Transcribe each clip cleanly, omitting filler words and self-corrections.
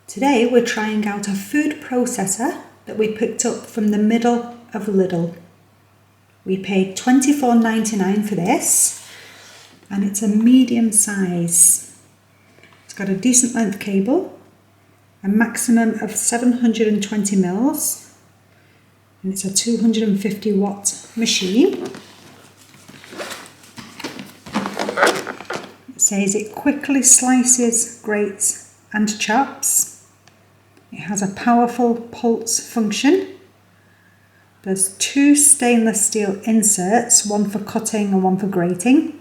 Today we're trying out a food processor that we picked up from the middle of Lidl. We paid $24.99 for this, and it's a medium size. It's got a decent length cable, a maximum of 720 mils, and it's a 250 watt machine. It says it quickly slices, grates and chops. It has a powerful pulse function. There's two stainless steel inserts, one for cutting and one for grating.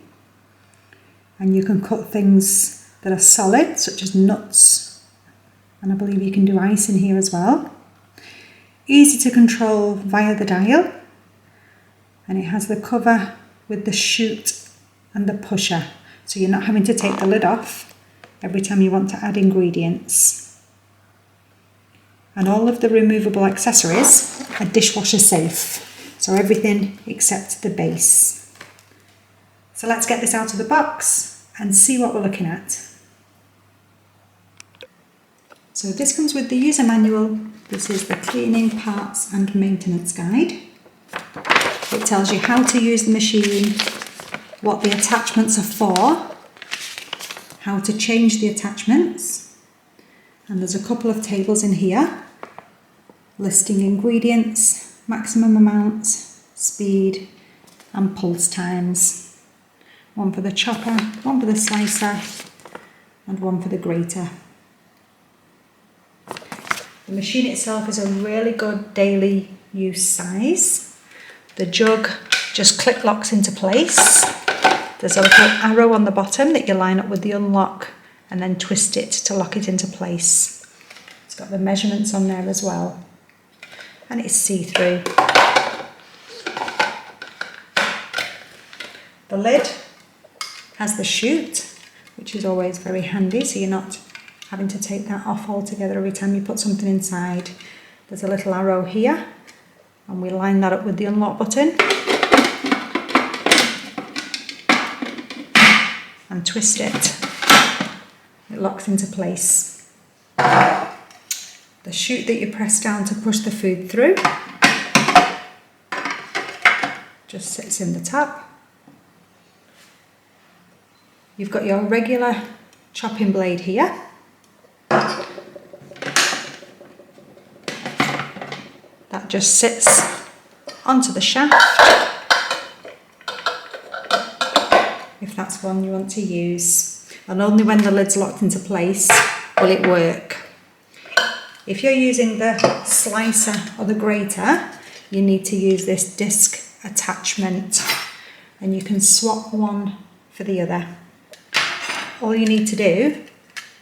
And you can cut things that are solid, such as nuts. And I believe you can do ice in here as well. Easy to control via the dial. And it has the cover with the chute and the pusher. So you're not having to take the lid off every time you want to add ingredients. And all of the removable accessories are dishwasher safe. So everything except the base. So let's get this out of the box and see what we're looking at. So this comes with the user manual. This is the cleaning, parts and maintenance guide. It tells you how to use the machine, what the attachments are for, how to change the attachments, and there's a couple of tables in here listing ingredients, maximum amounts, speed and pulse times. One for the chopper, one for the slicer and one for the grater. The machine itself is a really good daily use size. The jug just click locks into place. There's a little arrow on the bottom that you line up with the unlock and then twist it to lock it into place. It's got the measurements on there as well. And it's see-through. The lid has the chute, which is always very handy, so you're not having to take that off altogether every time you put something inside. There's a little arrow here, and we line that up with the unlock button and twist it. It locks into place. The chute that you press down to push the food through just sits in the top. You've got your regular chopping blade here. That just sits onto the shaft, if that's one you want to use. And only when the lid's locked into place will it work. If you're using the slicer or the grater, you need to use this disc attachment, and you can swap one for the other. All you need to do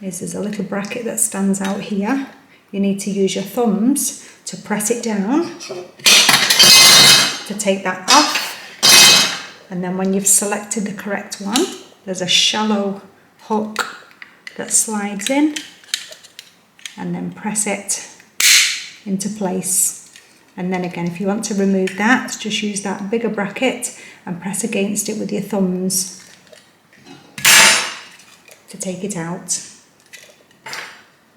is there's a little bracket that stands out here. You need to use your thumbs to press it down to take that off, and then when you've selected the correct one, there's a shallow hook that slides in, and then press it into place. And then again, if you want to remove that, just use that bigger bracket and press against it with your thumbs to take it out.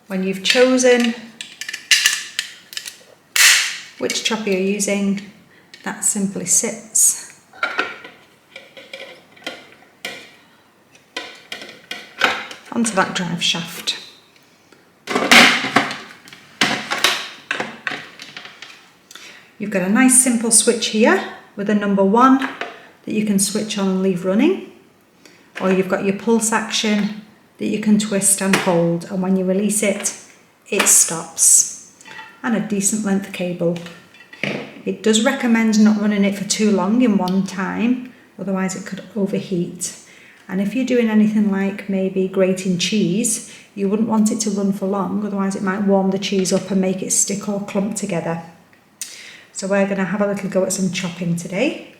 When you've chosen which chopper you're using, that simply sits onto that drive shaft. You've got a nice simple switch here with a number 1 that you can switch on and leave running, or you've got your pulse action that you can twist and hold, and when you release it, it stops. And a decent length cable. It does recommend not running it for too long in one time, otherwise it could overheat. And if you're doing anything like maybe grating cheese, you wouldn't want it to run for long, otherwise it might warm the cheese up and make it stick or clump together. So we're going to have a little go at some chopping today.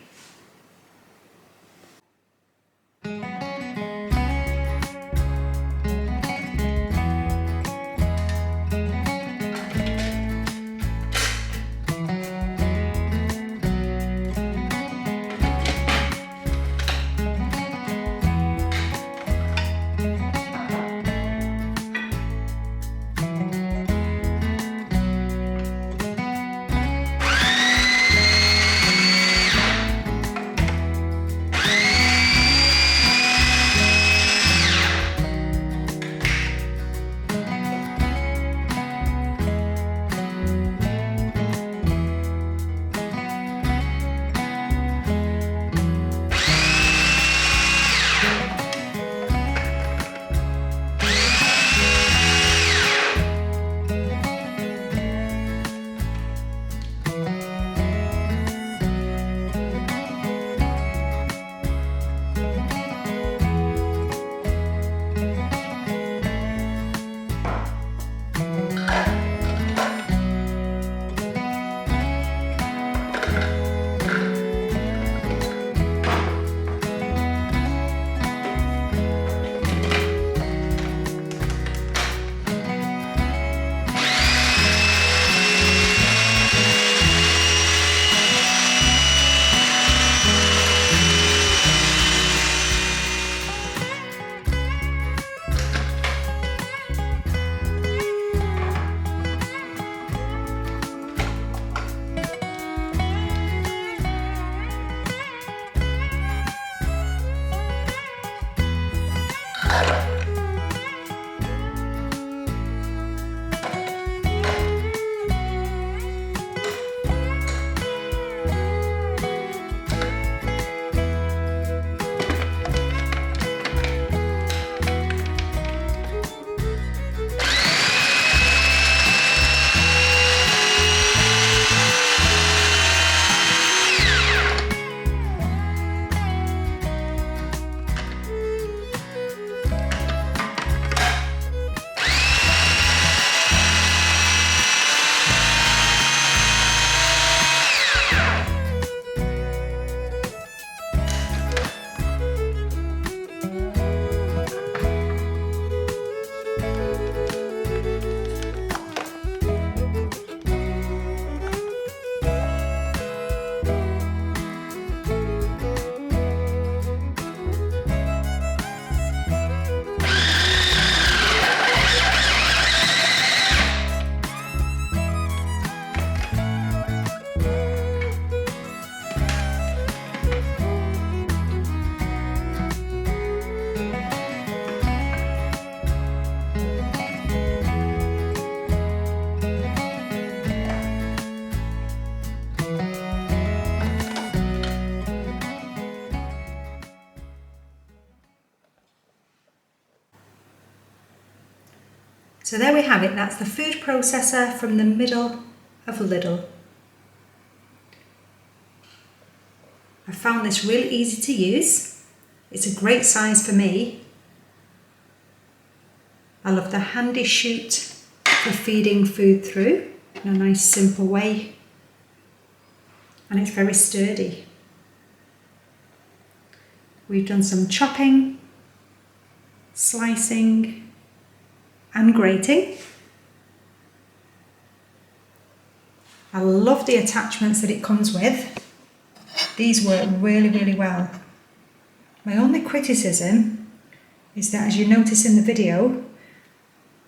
So there we have it, that's the food processor from the middle of Lidl. I found this really easy to use. It's a great size for me. I love the handy chute for feeding food through in a nice simple way. And it's very sturdy. We've done some chopping, slicing and grating. I love the attachments that it comes with. These work really, really well. My only criticism is that, as you notice in the video,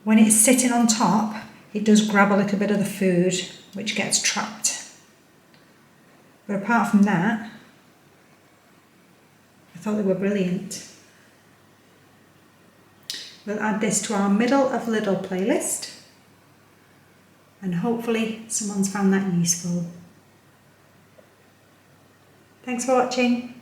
when it's sitting on top, it does grab a little bit of the food, which gets trapped. But apart from that, I thought they were brilliant. We'll add this to our middle of Lidl playlist, and hopefully someone's found that useful. Thanks for watching.